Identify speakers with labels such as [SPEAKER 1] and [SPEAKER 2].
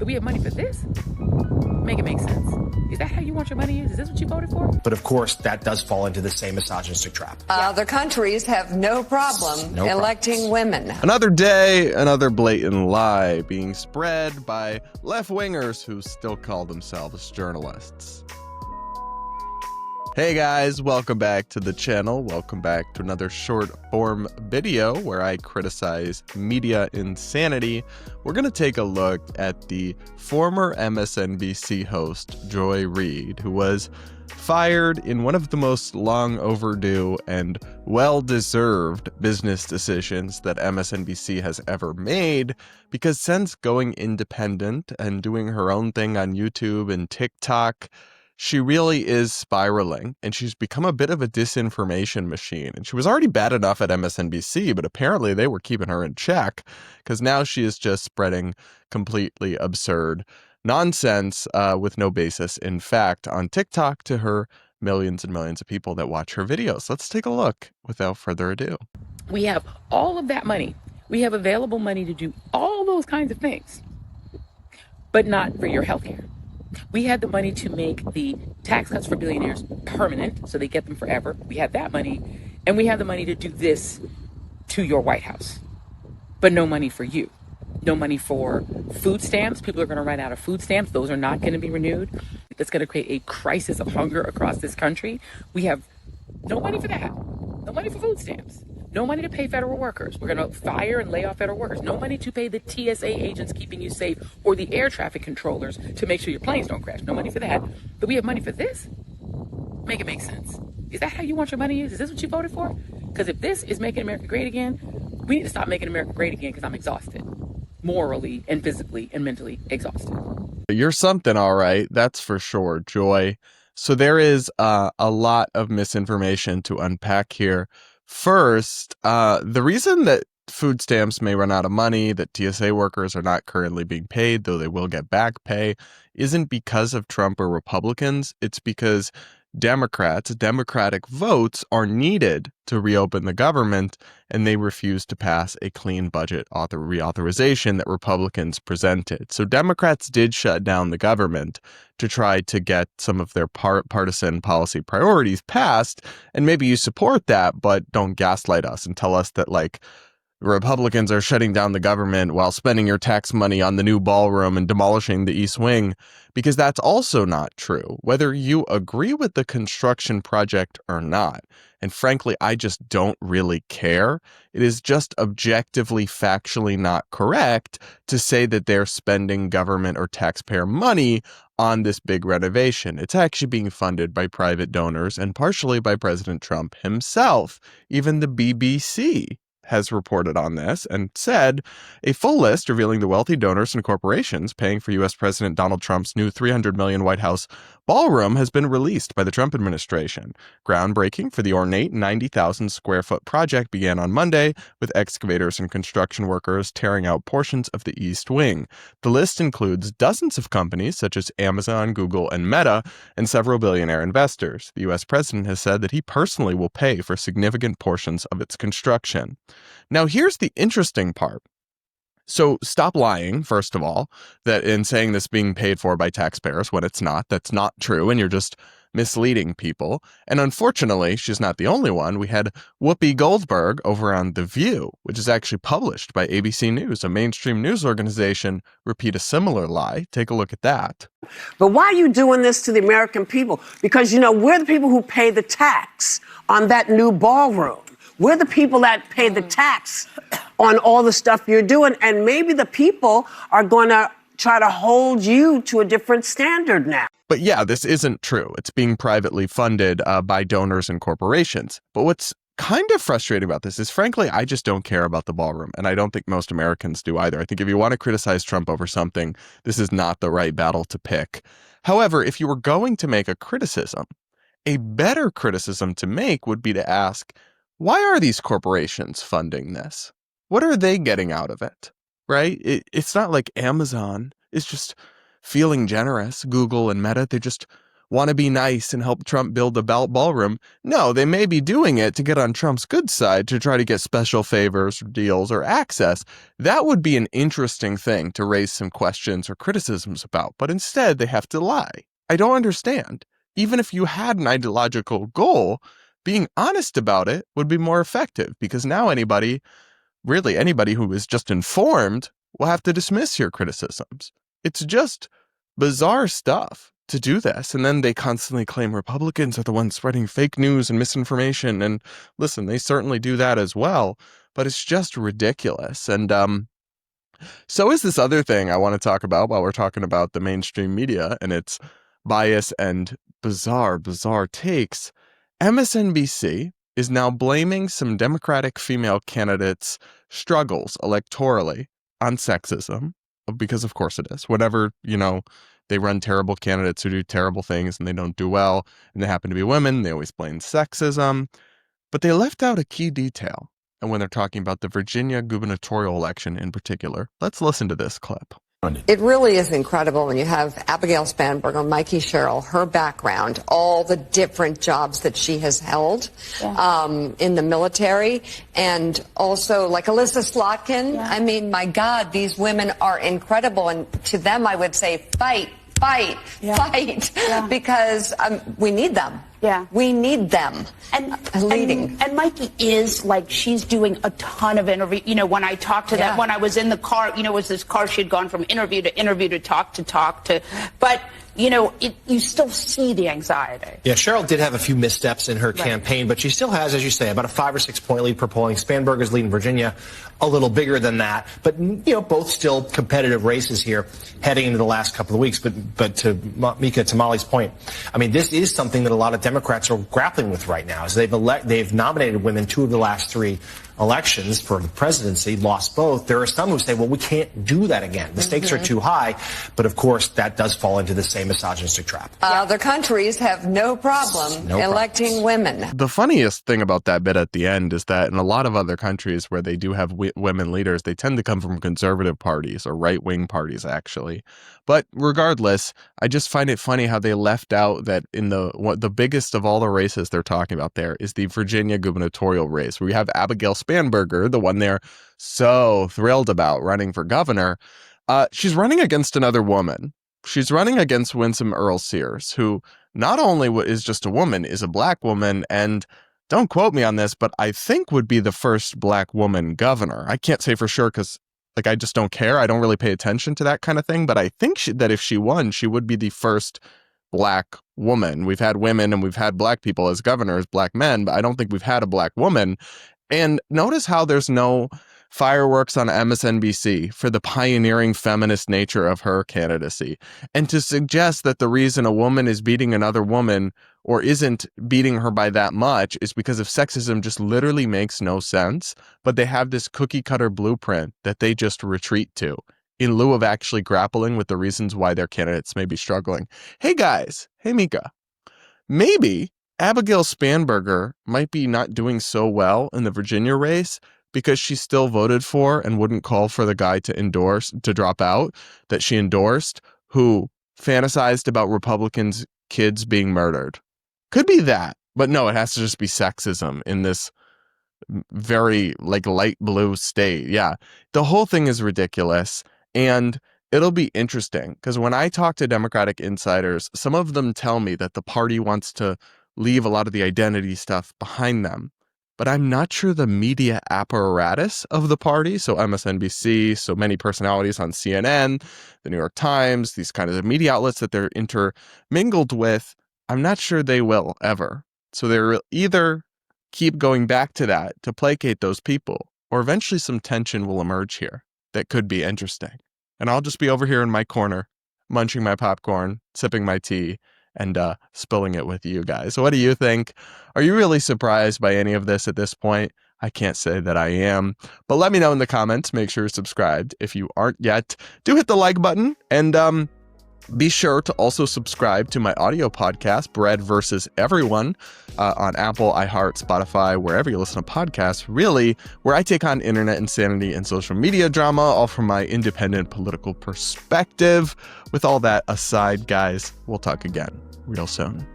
[SPEAKER 1] but we have money for this? Make it make sense. Is that how you want your money used? Is this what you voted for?
[SPEAKER 2] But of course, that does fall into the same misogynistic trap.
[SPEAKER 3] Other countries have no problem electing women.
[SPEAKER 4] Another day, another blatant lie being spread by left-wingers who still call themselves journalists. Hey guys, welcome back to the channel. Welcome back to another short-form video where I criticize media insanity. We're going to take a look at the former MSNBC host, Reid, who was fired in one of the most long overdue and well-deserved business decisions that MSNBC has ever made, because since going independent and doing her own thing on YouTube and TikTok, she really is spiraling, and she's become a bit of a disinformation machine. And she was already bad enough at MSNBC, but apparently they were keeping her in check, because now she is just spreading completely absurd nonsense with no basis in fact on TikTok to her millions and millions of people that watch her videos. Let's take a look without further ado.
[SPEAKER 1] We have all of that money. We have available money to do all those kinds of things, but not for your health care. We had the money to make the tax cuts for billionaires permanent, so they get them forever. We had that money, and we have the money to do this to your White House, but no money for you. No money for food stamps. People are going to run out of food stamps. Those are not going to be renewed. That's going to create a crisis of hunger across this country. We have no money for that. No money for food stamps. No money to pay federal workers. We're going to fire and lay off federal workers. No money to pay the TSA agents keeping you safe or the air traffic controllers to make sure your planes don't crash. No money for that. But we have money for this? Make it make sense. Is that how you want your money used? Is this what you voted for? Because if this is making America great again, we need to stop making America great again, because I'm exhausted. Morally and physically and mentally exhausted.
[SPEAKER 4] You're something, all right. That's for sure, Joy. So there is a lot of misinformation to unpack here. First, the reason that food stamps may run out of money, that TSA workers are not currently being paid, though they will get back pay, isn't because of Trump or Republicans. It's because Democratic votes are needed to reopen the government, and they refuse to pass a clean budget reauthorization that Republicans presented. So Democrats did shut down the government to try to get some of their partisan policy priorities passed, and maybe you support that, but don't gaslight us and tell us that, like, Republicans are shutting down the government while spending your tax money on the new ballroom and demolishing the East Wing, because that's also not true, whether you agree with the construction project or not. And frankly, I just don't really care. It is just objectively, factually not correct to say that they're spending government or taxpayer money on this big renovation. It's actually being funded by private donors and partially by President Trump himself. Even the BBC has reported on this and said a full list revealing the wealthy donors and corporations paying for U.S. President Donald Trump's new $300 million White House ballroom has been released by the Trump administration. Groundbreaking for the ornate 90,000 square foot project began on Monday, with excavators and construction workers tearing out portions of the East Wing. The list includes dozens of companies such as Amazon, Google, and Meta, and several billionaire investors. The U.S. president has said that he personally will pay for significant portions of its construction. Now, here's the interesting part. So stop lying, first of all, that in saying this being paid for by taxpayers when it's not. That's not true, and you're just misleading people. And unfortunately, she's not the only one. We had Whoopi Goldberg over on The View, which is actually published by ABC News, a mainstream news organization, repeat a similar lie. Take a look at that.
[SPEAKER 5] But why are you doing this to the American people? Because, you know, we're the people who pay the tax on that new ballroom. We're the people that pay the tax on all the stuff you're doing. And maybe the people are going to try to hold you to a different standard now.
[SPEAKER 4] But yeah, this isn't true. It's being privately funded by donors and corporations. But what's kind of frustrating about this is, frankly, I just don't care about the ballroom. And I don't think most Americans do either. I think if you want to criticize Trump over something, this is not the right battle to pick. However, if you were going to make a criticism, a better criticism to make would be to ask, why are these corporations funding this? What are they getting out of it, right? It's not like Amazon is just feeling generous. Google and Meta, they just want to be nice and help Trump build a ballroom. No, they may be doing it to get on Trump's good side to try to get special favors, or deals, or access. That would be an interesting thing to raise some questions or criticisms about, but instead they have to lie. I don't understand. Even if you had an ideological goal, being honest about it would be more effective, because now anybody who is just informed will have to dismiss your criticisms. It's just bizarre stuff to do this. And then they constantly claim Republicans are the ones spreading fake news and misinformation. And listen, they certainly do that as well, but it's just ridiculous. And so is this other thing I want to talk about while we're talking about the mainstream media and its bias and bizarre takes. MSNBC is now blaming some Democratic female candidates' struggles electorally on sexism, because of course it is. Whenever, they run terrible candidates who do terrible things and they don't do well, and they happen to be women, they always blame sexism. But they left out a key detail, and when they're talking about the Virginia gubernatorial election in particular. Let's listen to this clip.
[SPEAKER 3] It really is incredible when you have Abigail Spanberger, Mikey Sherrill, her background, all the different jobs that she has held in the military, and also like Alyssa Slotkin. I mean, my God, these women are incredible. And to them, I would say fight, because we need them. Yeah. We need them leading.
[SPEAKER 6] And Mikey is she's doing a ton of interview. When I talked to them, when I was in the car, was this car, she'd gone from interview to talk to, but you still see the anxiety.
[SPEAKER 2] Yeah, Cheryl did have a few missteps in her campaign, but she still has, as you say, about a 5 or 6 point lead per polling. Spanberger's lead in Virginia a little bigger than that, but both still competitive races here heading into the last couple of weeks. But to Mika, to Molly's point, I mean, this is something that a lot of Democrats are grappling with right now. As they've nominated women 2 of the last 3 elections for the presidency, lost both. There are some who say, well, we can't do that again. The stakes are too high. But of course, that does fall into the same misogynistic trap.
[SPEAKER 3] Other countries have no problem electing women.
[SPEAKER 4] The funniest thing about that bit at the end is that in a lot of other countries where they do have women leaders, they tend to come from conservative parties or right-wing parties, actually. But regardless, I just find it funny how they left out that in the biggest of all the races they're talking about there is the Virginia gubernatorial race, where we have Abigail Spanberger, the one they're so thrilled about running for governor. She's running against another woman. She's running against Winsome Earl Sears, who not only is just a woman, is a black woman, and don't quote me on this, but I think would be the first black woman governor. I can't say for sure because I just don't care. I don't really pay attention to that kind of thing. But I think that if she won, she would be the first black woman. We've had women and we've had black people as governors, black men, but I don't think we've had a black woman. And notice how there's no fireworks on MSNBC for the pioneering feminist nature of her candidacy. And to suggest that the reason a woman is beating another woman or isn't beating her by that much is because of sexism just literally makes no sense. But they have this cookie cutter blueprint that they just retreat to in lieu of actually grappling with the reasons why their candidates may be struggling. Hey guys, hey Mika, maybe Abigail Spanberger might be not doing so well in the Virginia race because she still voted for and wouldn't call for the guy to drop out that she endorsed, who fantasized about Republicans' kids being murdered. Could be that, but no, it has to just be sexism in this very light blue state. Yeah, the whole thing is ridiculous, and it'll be interesting because when I talk to Democratic insiders, some of them tell me that the party wants to leave a lot of the identity stuff behind them. But I'm not sure the media apparatus of the party, so MSNBC, so many personalities on CNN, the New York Times, these kinds of media outlets that they're intermingled with, I'm not sure they will ever. So they'll either keep going back to that to placate those people, or eventually some tension will emerge here that could be interesting. And I'll just be over here in my corner, munching my popcorn, sipping my tea, and spilling it with you guys. So what do you think? Are you really surprised by any of this at this point? I can't say that I am, but let me know in the comments. Make sure you're subscribed if you aren't yet. Do hit the like button, and be sure to also subscribe to my audio podcast, Bread versus Everyone, on Apple, iHeart, Spotify, wherever you listen to podcasts, really, where I take on internet insanity and social media drama, all from my independent political perspective. With all that aside, guys, we'll talk again. real soon.